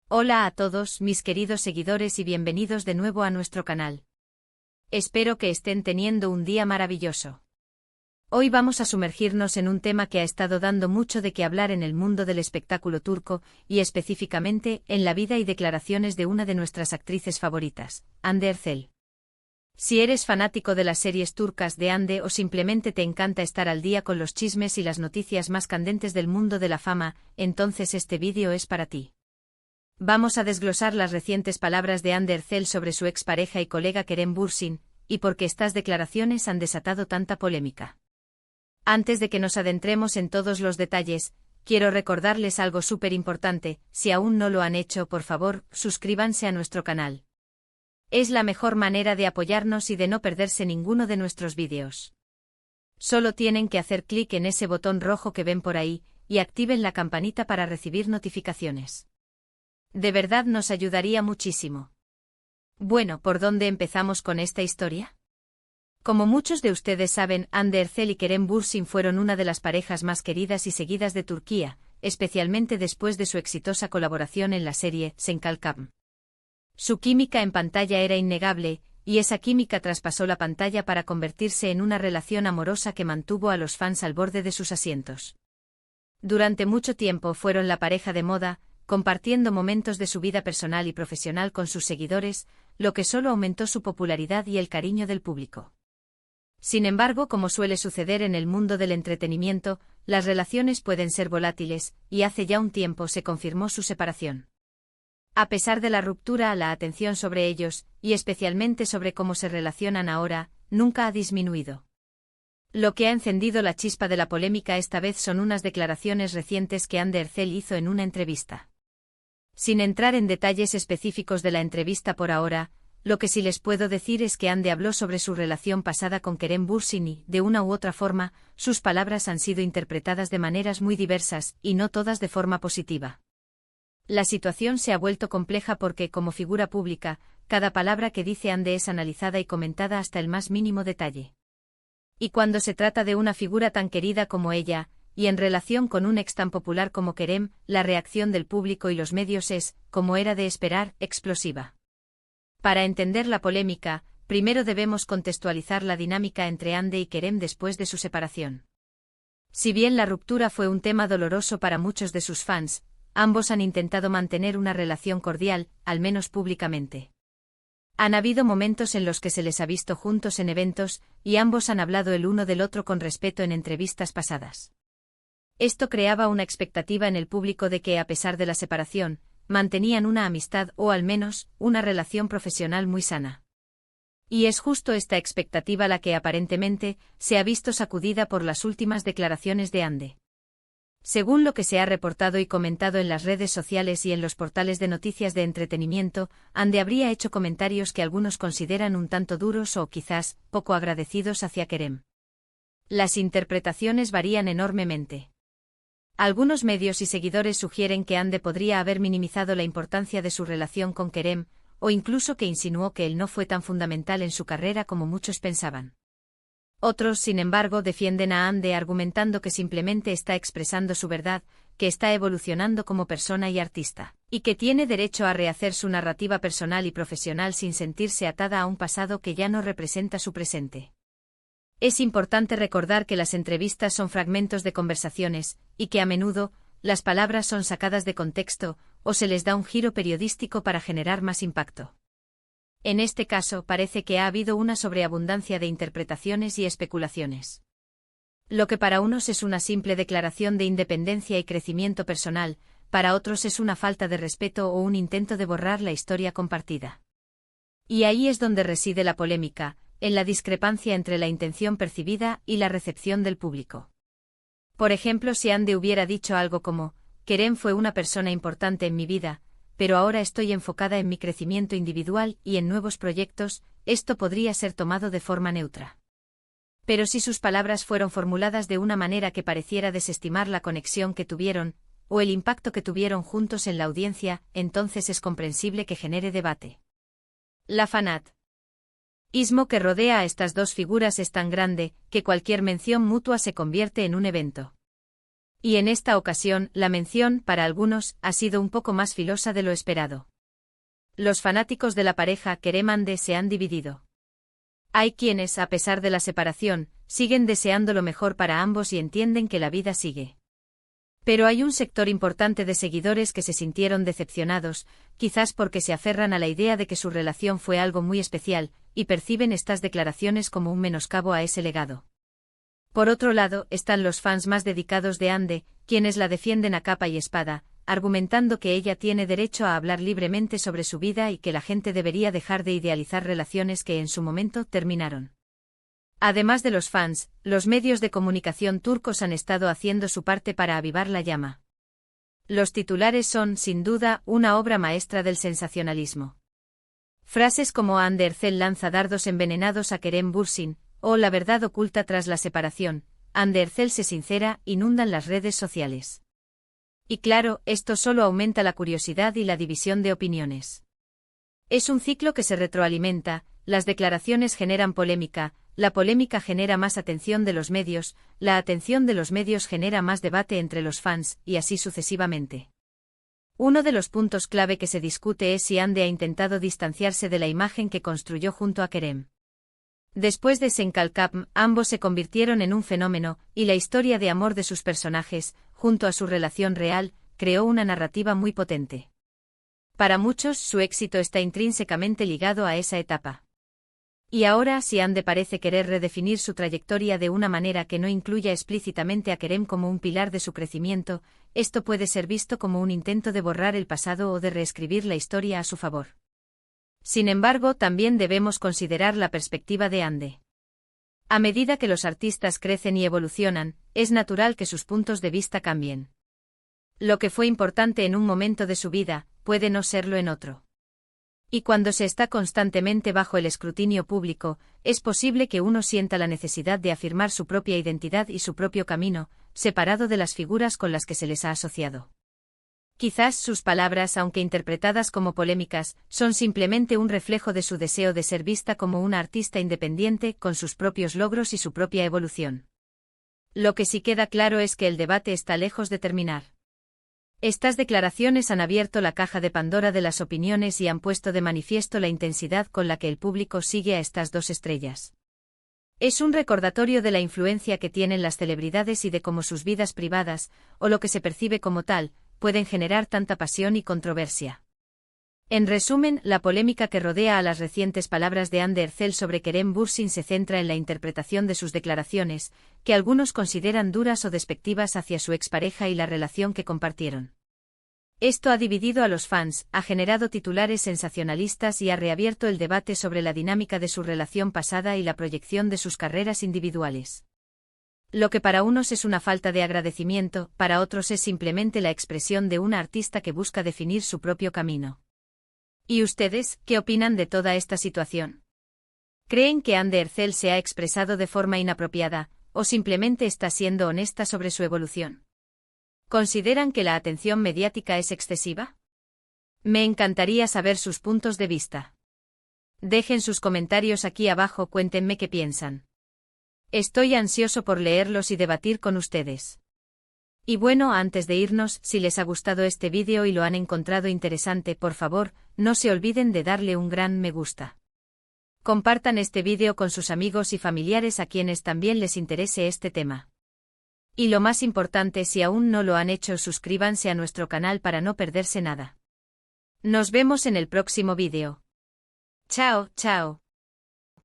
Hola a todos mis queridos seguidores y bienvenidos de nuevo a nuestro canal. Espero que estén teniendo un día maravilloso. Hoy vamos a sumergirnos en un tema que ha estado dando mucho de qué hablar en el mundo del espectáculo turco, y específicamente en la vida y declaraciones de una de nuestras actrices favoritas, Hande Erçel. Si eres fanático de las series turcas de Hande o simplemente te encanta estar al día con los chismes y las noticias más candentes del mundo de la fama, entonces este vídeo es para ti. Vamos a desglosar las recientes palabras de Hande Erçel sobre su expareja y colega Kerem Bürsin, y por qué estas declaraciones han desatado tanta polémica. Antes de que nos adentremos en todos los detalles, quiero recordarles algo súper importante: si aún no lo han hecho, por favor, suscríbanse a nuestro canal. Es la mejor manera de apoyarnos y de no perderse ninguno de nuestros vídeos. Solo tienen que hacer clic en ese botón rojo que ven por ahí, y activen la campanita para recibir notificaciones. De verdad nos ayudaría muchísimo. Bueno, ¿por dónde empezamos con esta historia? Como muchos de ustedes saben, Hande Erçel y Kerem Bürsin fueron una de las parejas más queridas y seguidas de Turquía, especialmente después de su exitosa colaboración en la serie Sen Kalkam. Su química en pantalla era innegable, y esa química traspasó la pantalla para convertirse en una relación amorosa que mantuvo a los fans al borde de sus asientos. Durante mucho tiempo fueron la pareja de moda, compartiendo momentos de su vida personal y profesional con sus seguidores, lo que solo aumentó su popularidad y el cariño del público. Sin embargo, como suele suceder en el mundo del entretenimiento, las relaciones pueden ser volátiles, y hace ya un tiempo se confirmó su separación. A pesar de la ruptura, la atención sobre ellos, y especialmente sobre cómo se relacionan ahora, nunca ha disminuido. Lo que ha encendido la chispa de la polémica esta vez son unas declaraciones recientes que Hande Erçel hizo en una entrevista. Sin entrar en detalles específicos de la entrevista por ahora, lo que sí les puedo decir es que Hande habló sobre su relación pasada con Kerem Bürsin y, de una u otra forma, sus palabras han sido interpretadas de maneras muy diversas, y no todas de forma positiva. La situación se ha vuelto compleja porque, como figura pública, cada palabra que dice Hande es analizada y comentada hasta el más mínimo detalle. Y cuando se trata de una figura tan querida como ella, y en relación con un ex tan popular como Kerem, la reacción del público y los medios es, como era de esperar, explosiva. Para entender la polémica, primero debemos contextualizar la dinámica entre Hande y Kerem después de su separación. Si bien la ruptura fue un tema doloroso para muchos de sus fans, ambos han intentado mantener una relación cordial, al menos públicamente. Han habido momentos en los que se les ha visto juntos en eventos, y ambos han hablado el uno del otro con respeto en entrevistas pasadas. Esto creaba una expectativa en el público de que, a pesar de la separación, mantenían una amistad o al menos una relación profesional muy sana. Y es justo esta expectativa la que aparentemente se ha visto sacudida por las últimas declaraciones de Hande. Según lo que se ha reportado y comentado en las redes sociales y en los portales de noticias de entretenimiento, Hande habría hecho comentarios que algunos consideran un tanto duros o quizás poco agradecidos hacia Kerem. Las interpretaciones varían enormemente. Algunos medios y seguidores sugieren que Hande podría haber minimizado la importancia de su relación con Kerem, o incluso que insinuó que él no fue tan fundamental en su carrera como muchos pensaban. Otros, sin embargo, defienden a Hande argumentando que simplemente está expresando su verdad, que está evolucionando como persona y artista, y que tiene derecho a rehacer su narrativa personal y profesional sin sentirse atada a un pasado que ya no representa su presente. Es importante recordar que las entrevistas son fragmentos de conversaciones, y que a menudo, las palabras son sacadas de contexto, o se les da un giro periodístico para generar más impacto. En este caso, parece que ha habido una sobreabundancia de interpretaciones y especulaciones. Lo que para unos es una simple declaración de independencia y crecimiento personal, para otros es una falta de respeto o un intento de borrar la historia compartida. Y ahí es donde reside la polémica, en la discrepancia entre la intención percibida y la recepción del público. Por ejemplo, si Hande hubiera dicho algo como: Kerem fue una persona importante en mi vida, pero ahora estoy enfocada en mi crecimiento individual y en nuevos proyectos, esto podría ser tomado de forma neutra. Pero si sus palabras fueron formuladas de una manera que pareciera desestimar la conexión que tuvieron, o el impacto que tuvieron juntos en la audiencia, entonces es comprensible que genere debate. La fanatismo que rodea a estas dos figuras es tan grande, que cualquier mención mutua se convierte en un evento. Y en esta ocasión, la mención, para algunos, ha sido un poco más filosa de lo esperado. Los fanáticos de la pareja Kerem-Hande se han dividido. Hay quienes, a pesar de la separación, siguen deseando lo mejor para ambos y entienden que la vida sigue. Pero hay un sector importante de seguidores que se sintieron decepcionados, quizás porque se aferran a la idea de que su relación fue algo muy especial, y perciben estas declaraciones como un menoscabo a ese legado. Por otro lado, están los fans más dedicados de Hande, quienes la defienden a capa y espada, argumentando que ella tiene derecho a hablar libremente sobre su vida y que la gente debería dejar de idealizar relaciones que en su momento terminaron. Además de los fans, los medios de comunicación turcos han estado haciendo su parte para avivar la llama. Los titulares son, sin duda, una obra maestra del sensacionalismo. Frases como Hande Erçel lanza dardos envenenados a Kerem Bürsin, o la verdad oculta tras la separación, Hande Erçel se sincera, inundan las redes sociales. Y claro, esto solo aumenta la curiosidad y la división de opiniones. Es un ciclo que se retroalimenta, las declaraciones generan polémica, la polémica genera más atención de los medios, la atención de los medios genera más debate entre los fans, y así sucesivamente. Uno de los puntos clave que se discute es si Hande ha intentado distanciarse de la imagen que construyó junto a Kerem. Después de Sen Kalkapm, ambos se convirtieron en un fenómeno, y la historia de amor de sus personajes, junto a su relación real, creó una narrativa muy potente. Para muchos, su éxito está intrínsecamente ligado a esa etapa. Y ahora, si Hande parece querer redefinir su trayectoria de una manera que no incluya explícitamente a Kerem como un pilar de su crecimiento, esto puede ser visto como un intento de borrar el pasado o de reescribir la historia a su favor. Sin embargo, también debemos considerar la perspectiva de Hande. A medida que los artistas crecen y evolucionan, es natural que sus puntos de vista cambien. Lo que fue importante en un momento de su vida, puede no serlo en otro. Y cuando se está constantemente bajo el escrutinio público, es posible que uno sienta la necesidad de afirmar su propia identidad y su propio camino, separado de las figuras con las que se les ha asociado. Quizás sus palabras, aunque interpretadas como polémicas, son simplemente un reflejo de su deseo de ser vista como una artista independiente, con sus propios logros y su propia evolución. Lo que sí queda claro es que el debate está lejos de terminar. Estas declaraciones han abierto la caja de Pandora de las opiniones y han puesto de manifiesto la intensidad con la que el público sigue a estas dos estrellas. Es un recordatorio de la influencia que tienen las celebridades y de cómo sus vidas privadas, o lo que se percibe como tal, pueden generar tanta pasión y controversia. En resumen, la polémica que rodea a las recientes palabras de Hande Erçel sobre Kerem Bürsin se centra en la interpretación de sus declaraciones, que algunos consideran duras o despectivas hacia su expareja y la relación que compartieron. Esto ha dividido a los fans, ha generado titulares sensacionalistas y ha reabierto el debate sobre la dinámica de su relación pasada y la proyección de sus carreras individuales. Lo que para unos es una falta de agradecimiento, para otros es simplemente la expresión de una artista que busca definir su propio camino. ¿Y ustedes, qué opinan de toda esta situación? ¿Creen que Hande Erçel se ha expresado de forma inapropiada, o simplemente está siendo honesta sobre su evolución? ¿Consideran que la atención mediática es excesiva? Me encantaría saber sus puntos de vista. Dejen sus comentarios aquí abajo, cuéntenme qué piensan. Estoy ansioso por leerlos y debatir con ustedes. Y bueno, antes de irnos, si les ha gustado este vídeo y lo han encontrado interesante, por favor, no se olviden de darle un gran me gusta. Compartan este vídeo con sus amigos y familiares a quienes también les interese este tema. Y lo más importante, si aún no lo han hecho, suscríbanse a nuestro canal para no perderse nada. Nos vemos en el próximo vídeo. Chao, chao.